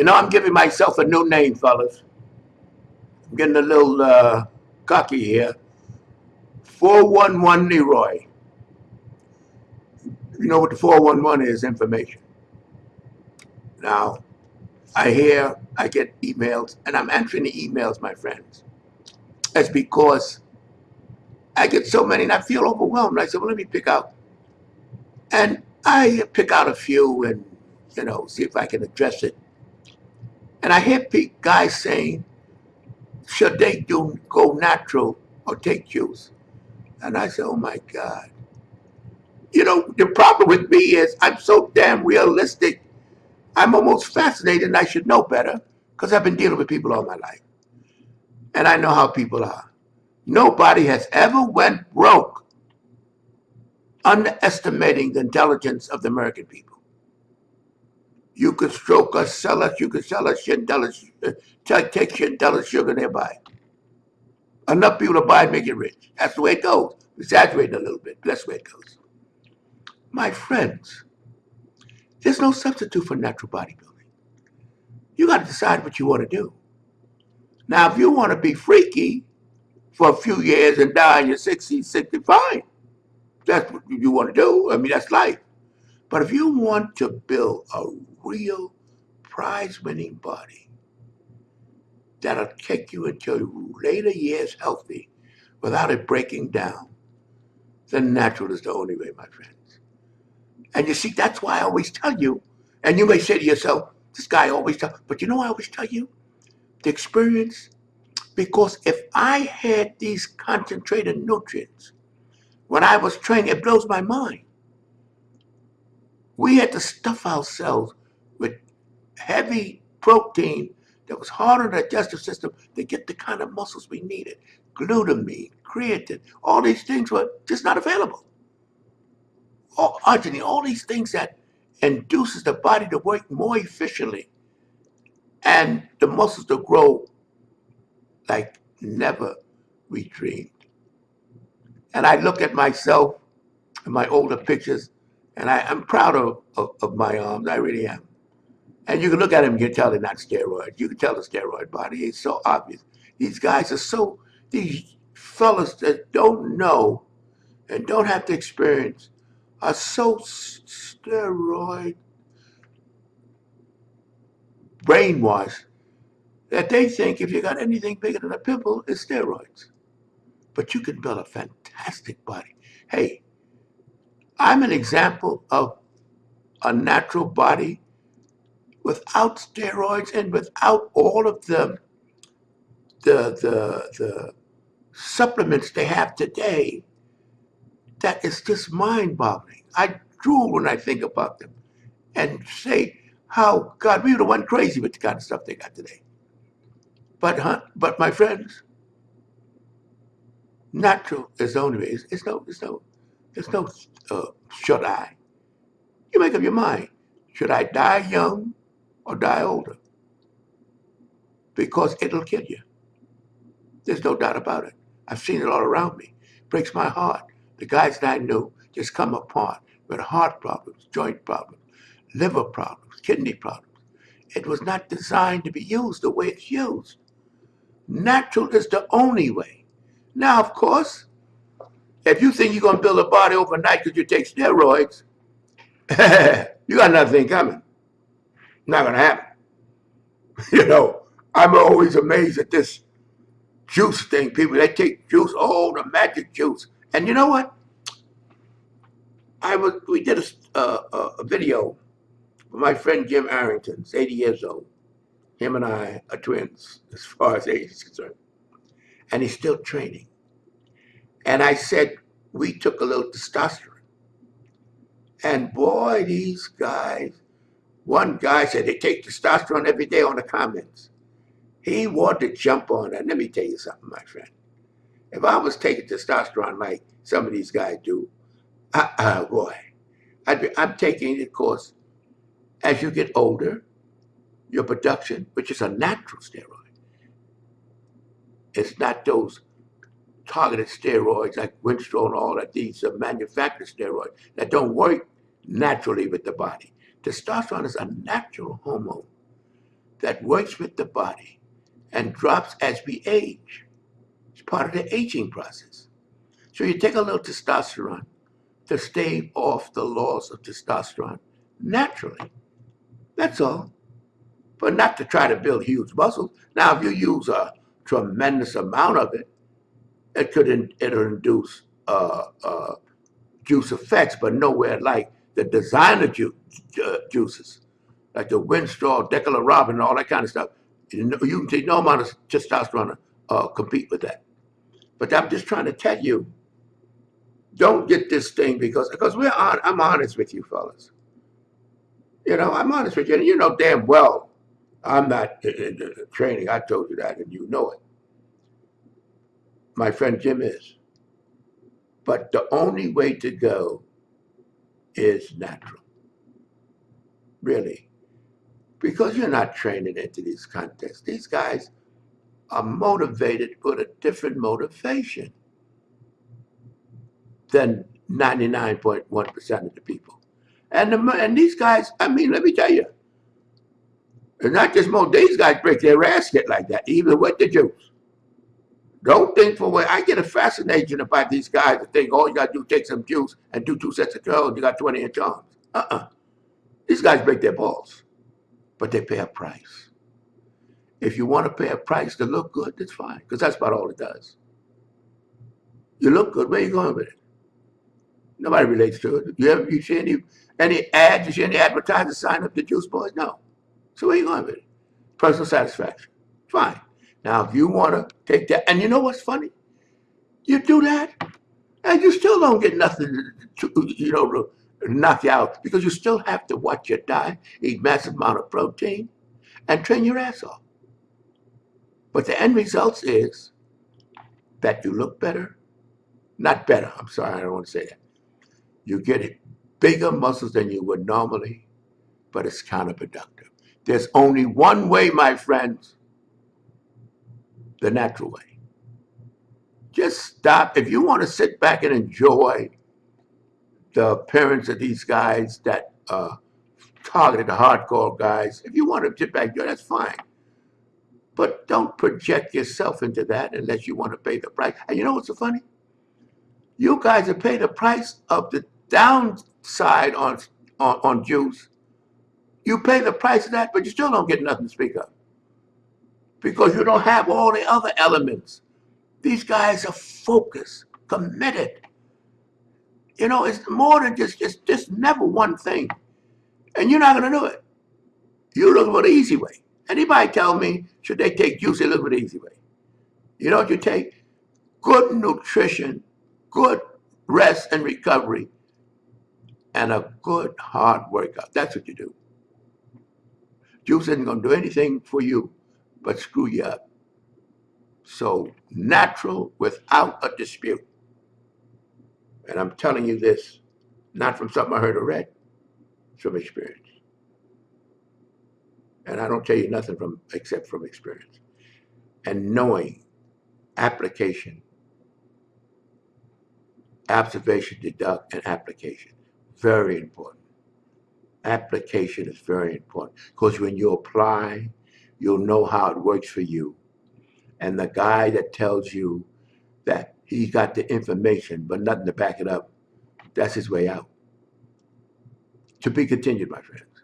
I'm giving myself a new name, fellas. I'm getting a little cocky here. 411 Leroy. You know what the 411 is? Information. Now, I get emails, and I'm answering the emails, my friends. That's because I get so many, and I feel overwhelmed. I said, well, let me pick out. And I pick out a few and, see if I can address it. And I hear guys saying, should they go natural or take juice? And I said, oh my God. The problem with me is I'm so damn realistic. I'm almost fascinated and I should know better because I've been dealing with people all my life. And I know how people are. Nobody has ever went broke underestimating the intelligence of the American people. You could stroke us, sell us, you could sell us shit, take shit, tell us sugar nearby. Enough people to buy and make it rich. That's the way it goes. Exaggerating a little bit, but that's the way it goes. My friends, there's no substitute for natural bodybuilding. You got to decide what you want to do. Now, if you want to be freaky for a few years and die in your 60s, 60, fine. That's what you want to do. I mean, that's life. But if you want to build a real prize-winning body that'll take you into your later years healthy without it breaking down, then natural is the only way, my friends. And you see, that's why I always tell you, and you may say to yourself, this guy always tells, but you know I always tell you? The experience, because if I had these concentrated nutrients when I was training, it blows my mind. We had to stuff ourselves with heavy protein that was hard on the digestive system to get the kind of muscles we needed. Glutamine, creatine, all these things were just not available. Arginine, all these things that induces the body to work more efficiently and the muscles to grow like never we dreamed. And I look at myself and my older pictures, and I'm proud of my arms. I really am. And you can look at them, you can tell they're not steroids. You can tell the steroid body. It's so obvious. These guys are these fellas that don't know and don't have the experience are so steroid brainwashed that they think if you got anything bigger than a pimple, it's steroids. But you can build a fantastic body. Hey, I'm an example of a natural body without steroids and without all of the supplements they have today. That is just mind-boggling. I drool when I think about them and say how, God, we would have went crazy with the kind of stuff they got today. But my friends, natural is the only way. There's no should I. You make up your mind. Should I die young or die older? Because it'll kill you. There's no doubt about it. I've seen it all around me. It breaks my heart. The guys that I knew just come apart with heart problems, joint problems, liver problems, kidney problems. It was not designed to be used the way it's used. Natural is the only way. Now, of course, if you think you're going to build a body overnight because you take steroids, you got nothing coming. Not going to happen. I'm always amazed at this juice thing. People, they take juice, oh, the magic juice. And you know what? We did a video with my friend Jim Arrington. He's 80 years old. Him and I are twins as far as age is concerned. And he's still training. And I said, we took a little testosterone. And boy, these guys, one guy said they take testosterone every day on the comments. He wanted to jump on that. Let me tell you something, my friend. If I was taking testosterone like some of these guys do, boy, I'm taking it because as you get older, your production, which is a natural steroid, it's not those targeted steroids like Winstrol and all that. These are manufactured steroids that don't work naturally with the body. Testosterone is a natural hormone that works with the body and drops as we age. It's part of the aging process. So you take a little testosterone to stave off the loss of testosterone naturally. That's all. But not to try to build huge muscles. Now, if you use a tremendous amount of it, it'll induce juice effects, but nowhere like the designer juices, like the Winstrol, Decola Robin, and all that kind of stuff. You can take no amount of testosterone compete with that. But I'm just trying to tell you, don't get this thing because I'm honest with you, fellas. I'm honest with you, and you know damn well I'm not in training. I told you that, and you know it. My friend Jim is. But the only way to go is natural, really, because you're not training into these contests. These guys are motivated with a different motivation than 99.1% of the people. And these guys, I mean, let me tell you, it's not just most these guys break their ass get like that, even with the juice. Don't think for what I get a fascination about these guys that think all you gotta do is take some juice and do 2 sets of curls, you got 20-inch arms. These guys break their balls, but they pay a price. If you want to pay a price to look good, that's fine, because that's about all it does. You look good, where are you going with it? Nobody relates to it. You see any ads, you see any advertisers sign up to Juice Boys? No. So where are you going with it? Personal satisfaction. Fine. Now, if you want to take that, and you know what's funny? You do that, and you still don't get nothing to knock you out, because you still have to watch your diet, eat massive amount of protein, and train your ass off. But the end result is that you look better. Not better, I'm sorry, I don't want to say that. You get bigger muscles than you would normally, but it's counterproductive. There's only one way, my friends, the natural way. Just stop. If you want to sit back and enjoy the appearance of these guys that targeted the hardcore guys, if you want to sit back, that's fine. But don't project yourself into that unless you want to pay the price. And you know what's so funny? You guys have paid the price of the downside on juice. You pay the price of that, but you still don't get nothing to speak of because you don't have all the other elements. These guys are focused, committed. It's more than just never one thing. And you're not going to do it. You look for the easy way. Anybody tell me, should they take juice, they look for the easy way. You know what you take? Good nutrition, good rest and recovery, and a good hard workout. That's what you do. Juice isn't going to do anything for you but screw you up. So natural without a dispute. And I'm telling you this, not from something I heard or read, it's from experience. And I don't tell you nothing except from experience. And knowing application, observation, deduct, and application. Very important. Application is very important because when you apply, you'll know how it works for you. And the guy that tells you that he got the information but nothing to back it up, that's his way out. To be continued, my friends.